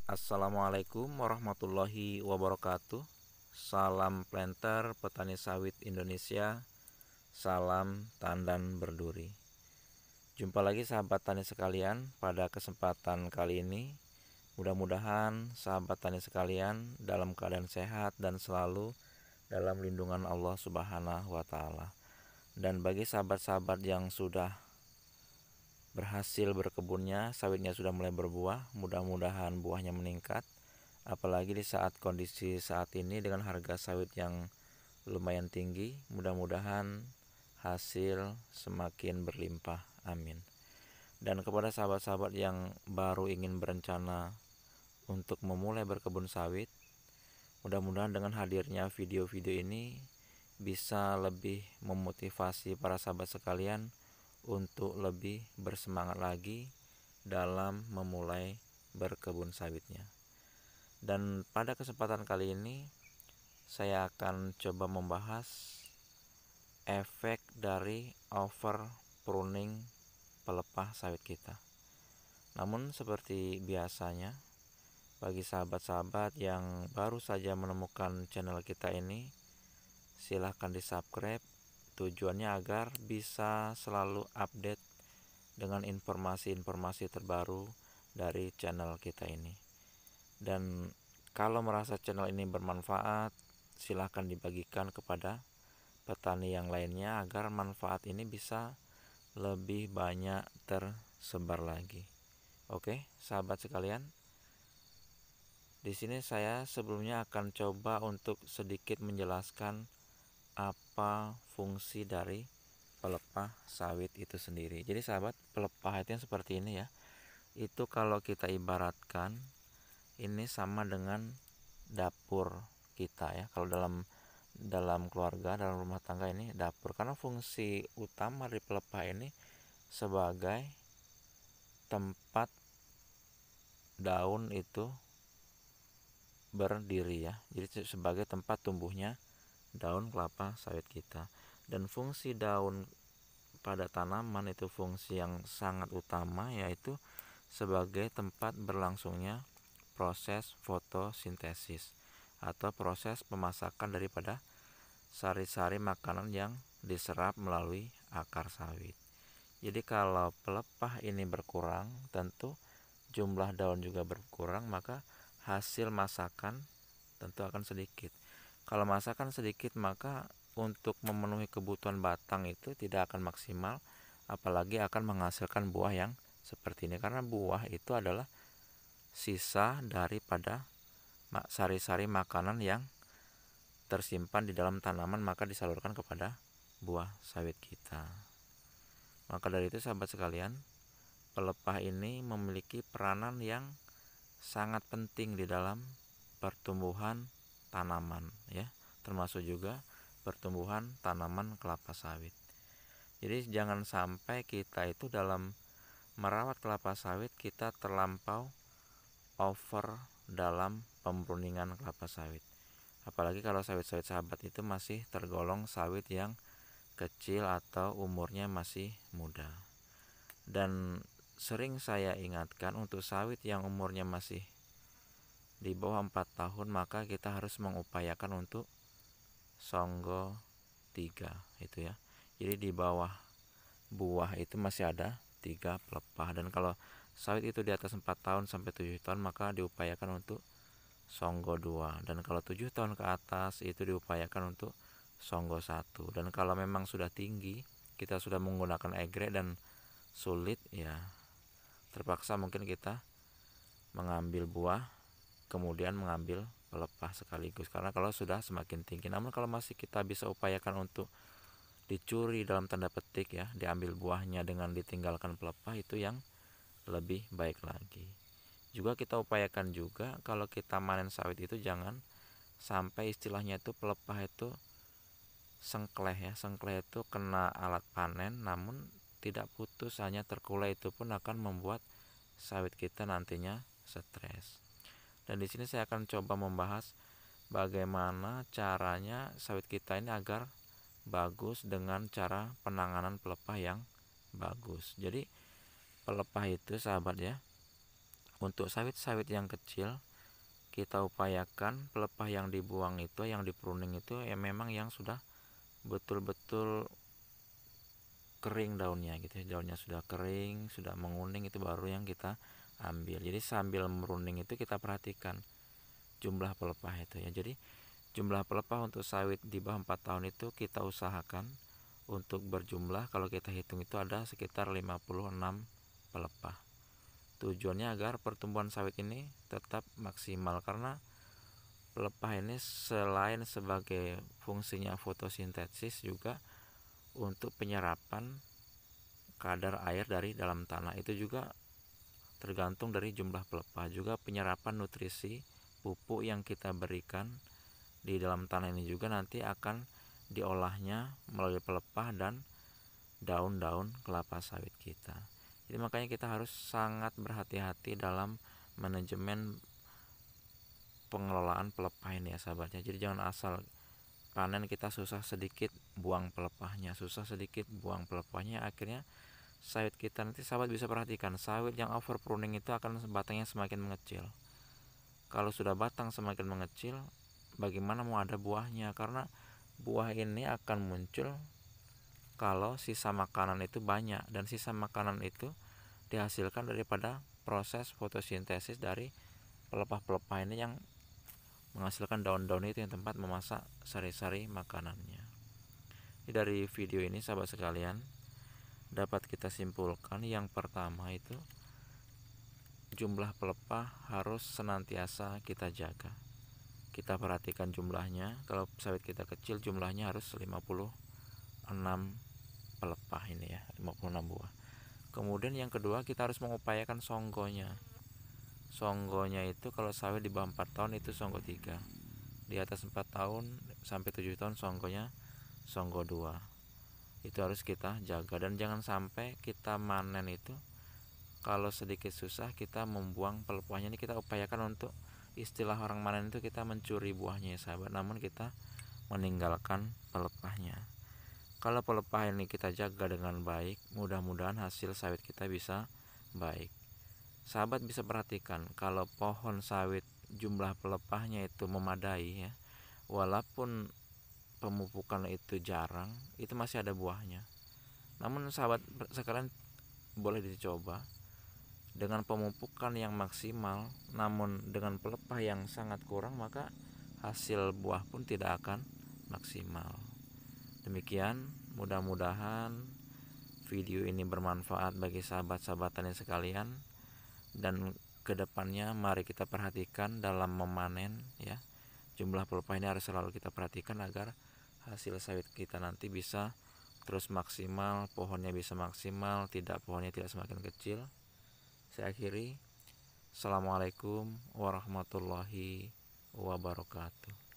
Assalamualaikum warahmatullahi wabarakatuh. Salam planter petani sawit Indonesia. Salam tandan berduri. Jumpa lagi sahabat tani sekalian. Pada kesempatan kali ini, mudah-mudahan sahabat tani sekalian dalam keadaan sehat dan selalu dalam lindungan Allah Subhanahu wa taala. Dan bagi sahabat-sahabat yang sudah berhasil berkebunnya, sawitnya sudah mulai berbuah, mudah-mudahan buahnya meningkat. Apalagi di saat kondisi saat ini dengan harga sawit yang lumayan tinggi, mudah-mudahan hasil semakin berlimpah. Amin. Dan kepada sahabat-sahabat yang baru ingin berencana untuk memulai berkebun sawit, mudah-mudahan dengan hadirnya video-video ini bisa lebih memotivasi para sahabat sekalian untuk lebih bersemangat lagi dalam memulai berkebun sawitnya. Dan pada kesempatan kali ini saya akan coba membahas efek dari over pruning pelepah sawit kita. Namun seperti biasanya, bagi sahabat-sahabat yang baru saja menemukan channel kita ini, silahkan di subscribe. Tujuannya agar bisa selalu update dengan informasi-informasi terbaru dari channel kita ini. Dan kalau merasa channel ini bermanfaat, silahkan dibagikan kepada petani yang lainnya agar manfaat ini bisa lebih banyak tersebar lagi. Oke, sahabat sekalian. Di sini saya sebelumnya akan coba untuk sedikit menjelaskan apa fungsi dari pelepah sawit itu sendiri. Jadi sahabat, pelepah itu yang seperti ini ya. Itu kalau kita ibaratkan ini sama dengan dapur kita ya. Kalau dalam keluarga, dalam rumah tangga ini dapur, karena fungsi utama dari pelepah ini sebagai tempat daun itu berdiri ya. Jadi sebagai tempat tumbuhnya daun kelapa sawit kita. Dan fungsi daun pada tanaman itu fungsi yang sangat utama, yaitu sebagai tempat berlangsungnya proses fotosintesis atau proses pemasakan daripada sari-sari makanan yang diserap melalui akar sawit. Jadi kalau pelepah ini berkurang, tentu jumlah daun juga berkurang, maka hasil masakan tentu akan sedikit. Kalau masakan sedikit, maka untuk memenuhi kebutuhan batang itu tidak akan maksimal, apalagi akan menghasilkan buah yang seperti ini. Karena buah itu adalah sisa daripada sari-sari makanan yang tersimpan di dalam tanaman, maka disalurkan kepada buah sawit kita. Maka dari itu sahabat sekalian, pelepah ini memiliki peranan yang sangat penting di dalam pertumbuhan tanaman ya, termasuk juga pertumbuhan tanaman kelapa sawit. Jadi jangan sampai kita itu dalam merawat kelapa sawit kita terlampau over dalam pembruningan kelapa sawit. Apalagi kalau sawit-sawit sahabat itu masih tergolong sawit yang kecil atau umurnya masih muda. Dan sering saya ingatkan untuk sawit yang umurnya masih di bawah 4 tahun, maka kita harus mengupayakan untuk songgo 3 itu ya. Jadi di bawah buah itu masih ada 3 pelepah. Dan kalau sawit itu di atas 4 tahun sampai 7 tahun, maka diupayakan untuk songgo 2. Dan kalau 7 tahun ke atas itu diupayakan untuk songgo 1. Dan kalau memang sudah tinggi, kita sudah menggunakan egrek dan sulit ya, terpaksa mungkin kita mengambil buah kemudian mengambil pelepah sekaligus, karena kalau sudah semakin tinggi. Namun kalau masih kita bisa upayakan untuk dicuri dalam tanda petik ya, diambil buahnya dengan ditinggalkan pelepah, itu yang lebih baik lagi. Juga kita upayakan juga kalau kita manen sawit itu jangan sampai istilahnya itu pelepah itu sengkleh ya. Sengkleh itu kena alat panen namun tidak putus, hanya terkulai, itu pun akan membuat sawit kita nantinya stres. Dan di sini saya akan coba membahas bagaimana caranya sawit kita ini agar bagus dengan cara penanganan pelepah yang bagus. Jadi pelepah itu sahabat ya, Untuk sawit-sawit yang kecil, kita upayakan pelepah yang dibuang itu, yang dipruning itu ya memang yang sudah betul-betul kering daunnya gitu ya. Daunnya sudah kering, sudah menguning, itu baru yang kita ambil. Jadi sambil meruning itu kita perhatikan jumlah pelepah itu ya. Jadi jumlah pelepah untuk sawit di bawah 4 tahun itu kita usahakan untuk berjumlah, kalau kita hitung itu ada sekitar 56 pelepah. Tujuannya agar pertumbuhan sawit ini tetap maksimal, karena pelepah ini selain sebagai fungsinya fotosintesis juga untuk penyerapan kadar air dari dalam tanah. Itu juga tergantung dari jumlah pelepah, juga penyerapan nutrisi pupuk yang kita berikan di dalam tanah ini juga nanti akan diolahnya melalui pelepah dan daun-daun kelapa sawit kita. Jadi makanya kita harus sangat berhati-hati dalam manajemen pengelolaan pelepah ini ya sahabatnya. Jadi jangan asal panen kita susah sedikit buang pelepahnya, susah sedikit buang pelepahnya, akhirnya sawit kita nanti sahabat bisa perhatikan, sawit yang over pruning itu akan batangnya semakin mengecil. Kalau sudah batang semakin mengecil, bagaimana mau ada buahnya? Karena buah ini akan muncul kalau sisa makanan itu banyak, dan sisa makanan itu dihasilkan daripada proses fotosintesis dari pelepah-pelepah ini yang menghasilkan daun-daun itu yang tempat memasak sari-sari makanannya. Jadi dari video ini sahabat sekalian dapat kita simpulkan, yang pertama itu jumlah pelepah harus senantiasa kita jaga. Kita perhatikan jumlahnya, kalau sawit kita kecil jumlahnya harus 56 pelepah ini ya, 56 buah. Kemudian yang kedua, kita harus mengupayakan songgonya. Songgonya itu kalau sawit di bawah 4 tahun itu songgo 3, di atas 4 tahun sampai 7 tahun songgonya songgo 2. Itu harus kita jaga, dan jangan sampai kita manen itu kalau sedikit susah kita membuang pelepahnya. Ini kita upayakan untuk, istilah orang manen itu kita mencuri buahnya ya sahabat, namun kita meninggalkan pelepahnya. Kalau pelepah ini kita jaga dengan baik, mudah-mudahan hasil sawit kita bisa baik. Sahabat bisa perhatikan, kalau pohon sawit jumlah pelepahnya itu memadai ya, walaupun pemupukan itu jarang, itu masih ada buahnya. Namun sahabat sekalian boleh dicoba dengan pemupukan yang maksimal, namun dengan pelepah yang sangat kurang, maka hasil buah pun tidak akan maksimal. Demikian, mudah-mudahan video ini bermanfaat bagi sahabat-sahabatannya sekalian, dan kedepannya mari kita perhatikan dalam memanen ya, jumlah pelepah ini harus selalu kita perhatikan agar hasil sawit kita nanti bisa terus maksimal, pohonnya bisa maksimal, pohonnya tidak semakin kecil. Saya akhiri, assalamualaikum warahmatullahi wabarakatuh.